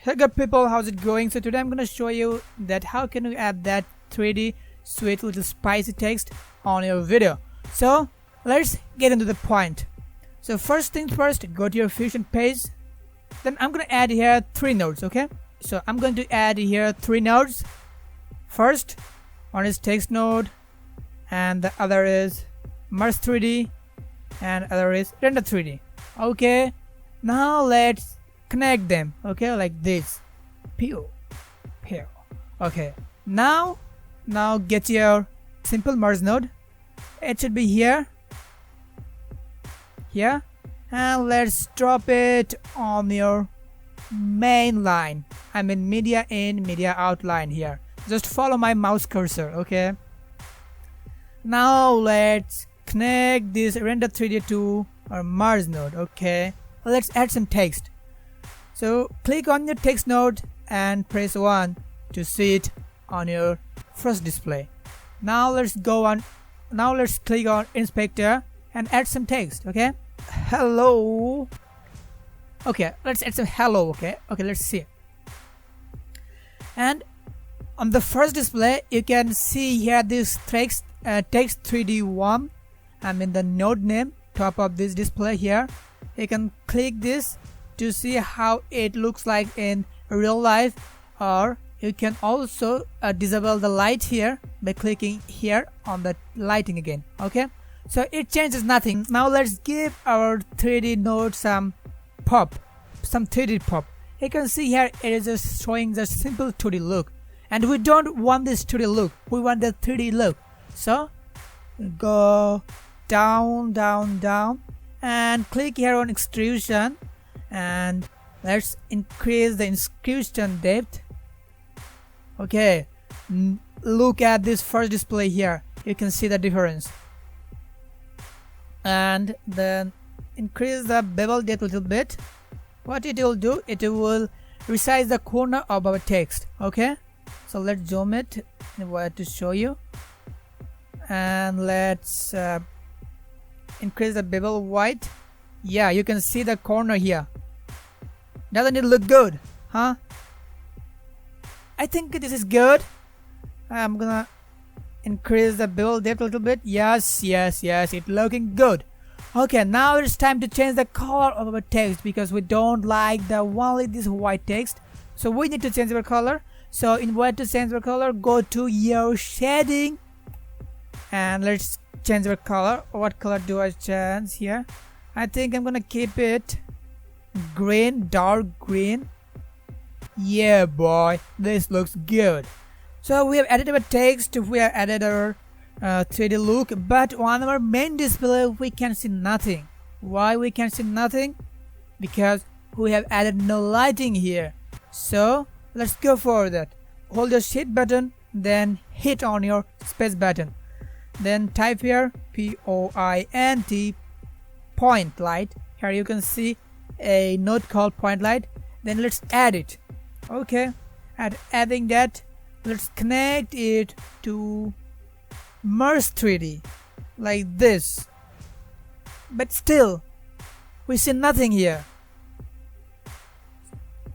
Hey good people, how's it going? So today I'm gonna show you that how can you add that 3D sweet little spicy text on your video. So let's get into the point. So first things first, go to your Fusion page. Then I'm gonna add here 3 nodes, okay? So I'm going to add here 3 nodes. First one is text node, and the other is merge 3D, and other is render 3D. Okay, now let's connect them, okay, like this. Pew. Okay, now get your simple merge node. It should be here, and let's drop it on your main line. I mean media in, media out line here. Just follow my mouse cursor, okay? Now let's connect this render 3D to our merge node, okay? Let's add some text. So click on your text node and press 1 to see it on your first display. Now let's click on inspector and add some text, okay? Hello. Okay, let's add some hello, okay? Okay, let's see. And on the first display you can see here this text 3D1. I mean the node name top of this display here. You can click this to see how it looks like in real life, or you can also disable the light here by clicking here on the lighting again, okay? So it changes nothing. Now let's give our 3D node some 3D pop. You can see here it is just showing the simple 2D look, and we don't want this 2D look, we want the 3D look. So go down and click here on extrusion, and let's increase the extrusion depth. Okay, look at this first display here, you can see the difference. And then increase the bevel depth a little bit. What it will do, it will resize the corner of our text, okay? So let's zoom it in order to show you, and let's increase the bevel width. Yeah, you can see the corner here. Doesn't it look good, huh? I think this is good. I'm gonna increase the bevel depth a little bit. Yes, it's looking good. Okay, now it's time to change the color of our text, because we don't like the only this white text, so we need to change our color. So in order to change our color, go to your shading and let's change our color. What color do I change here? I think I'm gonna keep it green, dark green. Yeah boy, this looks good. So we have added our text, we have added our 3D look, but on our main display we can see nothing. Why we can see nothing? Because we have added no lighting here. So let's go for that. Hold your shift button, then hit on your space button, then type here POINT, point light. Here you can see a node called point light. Then let's add it. Okay, adding that, let's connect it to merge 3D like this, but still we see nothing here.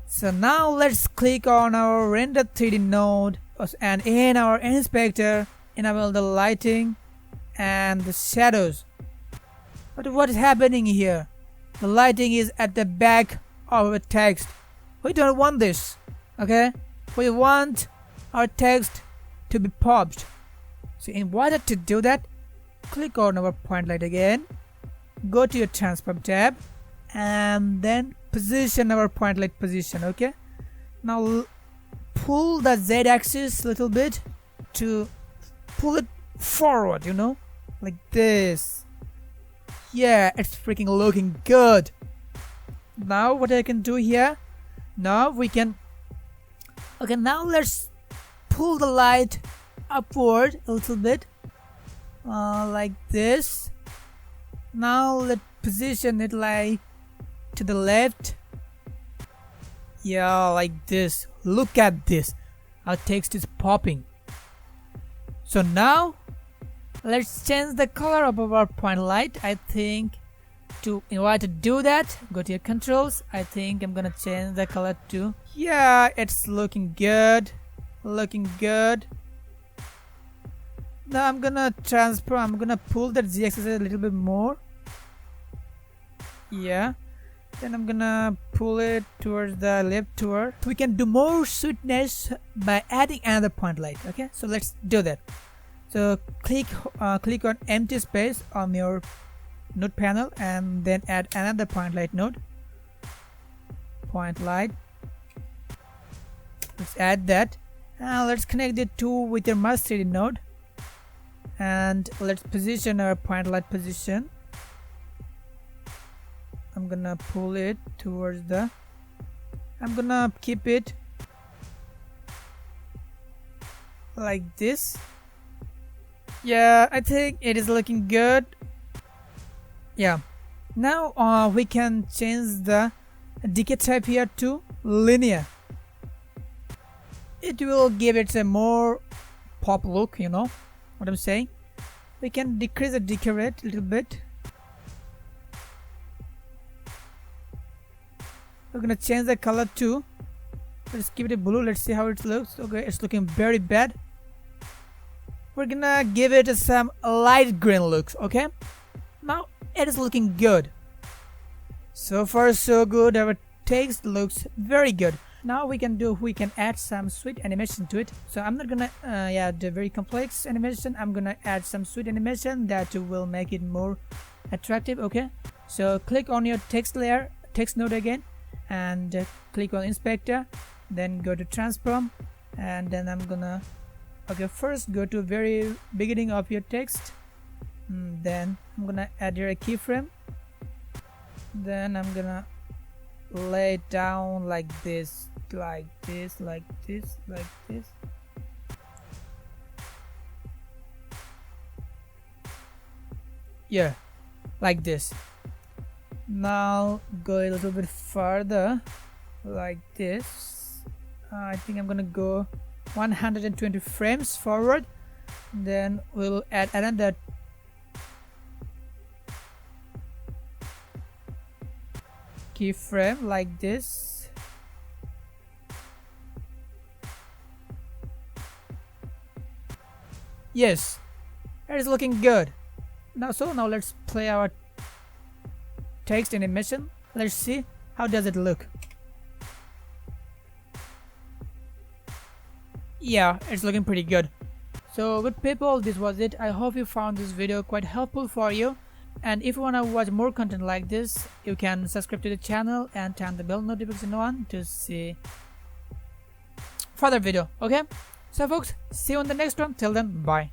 So now let's click on our render 3D node, and in our inspector enable the lighting and the shadows. But what is happening here? The lighting is at the back of our text. We don't want this, okay? We want our text to be popped. So in order to do that, click on our point light again, go to your transform tab, and then position our point light position, okay? Now pull the Z axis a little bit to pull it forward, you know, like this. Yeah, it's freaking looking good. Now what I can do here, now we can, okay, now let's pull the light upward a little bit, like this. Now let's position it like to the left. Yeah, like this. Look at this, our text is popping. So now let's change the color of our point light. I think In order to do that, go to your controls. I think I'm gonna change the color to, yeah, it's looking good. Looking good. Now I'm gonna pull that z-axis a little bit more. Yeah. Then I'm gonna pull it towards the left toward. We can do more sweetness by adding another point light. Okay, so let's do that. So click on empty space on your node panel and then add another point light node. Point light. Let's add that. Now let's connect the two with your Mars 3D node. And let's position our point light position. I'm gonna pull it towards the, I'm gonna keep it like this. Yeah, I think it is looking good. Yeah, now we can change the decay type here to linear. It will give it a more pop look, you know what I'm saying. We can decrease the decay rate a little bit. We're gonna change the color too. Let's give it a blue. Let's see how it looks. Okay, it's looking very bad. We're gonna give it some light green looks. Okay, now it is looking good. So far so good. Our text looks very good. Now we can add some sweet animation to it. So I'm not gonna do very complex animation. I'm gonna add some sweet animation that will make it more attractive. Okay, so click on your text layer, text node again, and click on inspector, then go to transform, and then I'm gonna first go to very beginning of your text, then I'm gonna add here a keyframe, then I'm gonna lay it down like this, like this, like this, like this. Yeah, like this. Now go a little bit further like this. I think I'm gonna go 120 frames forward, then we'll add another keyframe like this. Yes, it is looking good. Now let's play our text animation. Let's see how does it look. Yeah, it's looking pretty good. So good people, this was it. I hope you found this video quite helpful for you, and if you want to watch more content like this, you can subscribe to the channel and turn the bell notification on to see further video. Okay, so folks, see you on the next one. Till then, bye.